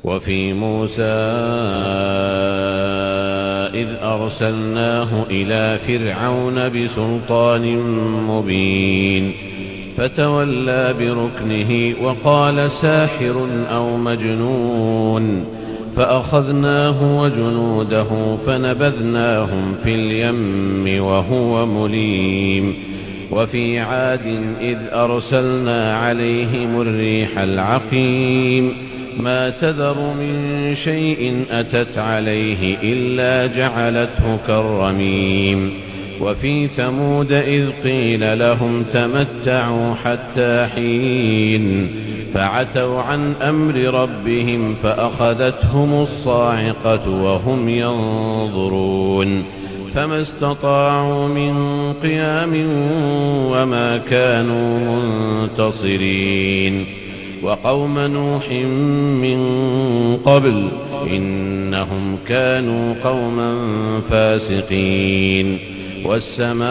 وفي موسى إذ أرسلناه إلى فرعون بسلطان مبين فتولى بركنه وقال ساحر أو مجنون فأخذناه وجنوده فنبذناهم في اليم وهو مليم وفي عاد إذ أرسلنا عليهم الريح العقيم ما تذر من شيء أتت عليه إلا جعلته كالرميم وفي ثمود إذ قيل لهم تمتعوا حتى حين فعتوا عن أمر ربهم فأخذتهم الصاعقة وهم ينظرون فما استطاعوا من قيام وما كانوا منتصرين وقوم نوح من قبل إنهم كانوا قوما فاسقين والسماء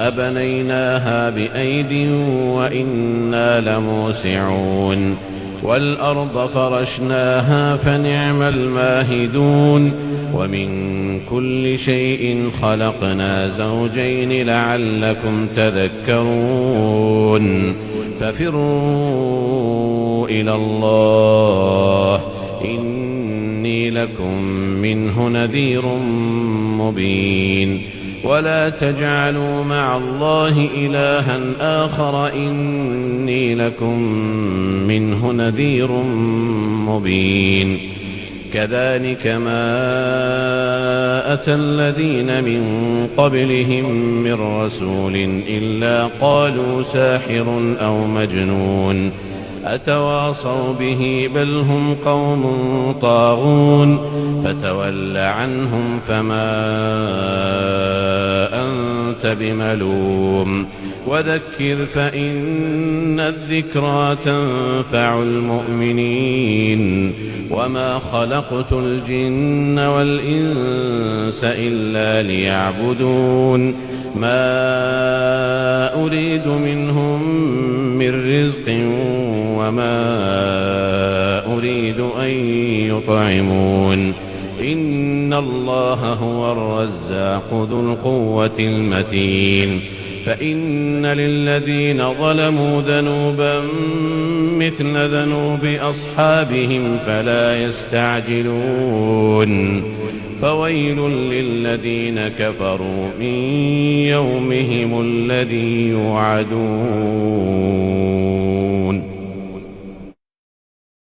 بنيناها بأيد وإنا لموسعون والأرض فرشناها فنعم الماهدون ومن كل شيء خلقنا زوجين لعلكم تذكرون ففروا إلى الله إني لكم منه نذير مبين ولا تجعلوا مع الله إلها آخر إني لكم منه نذير مبين كذلك ما أتى الذين من قبلهم من رسول إلا قالوا ساحر أو مجنون أتواصوا به بل هم قوم طاغون فتول عنهم فما أنت بملوم وذكر فإن الذكرى تنفع المؤمنين وما خلقت الجن والإنس إلا ليعبدون ما أريد منهم من رزق وما أريد أن يطعمون إن الله هو الرزاق ذو القوة المتين فإن للذين ظلموا ذنوبا مثل ذنوب أصحابهم فلا يستعجلون فويل للذين كفروا من يومهم الذي يوعدون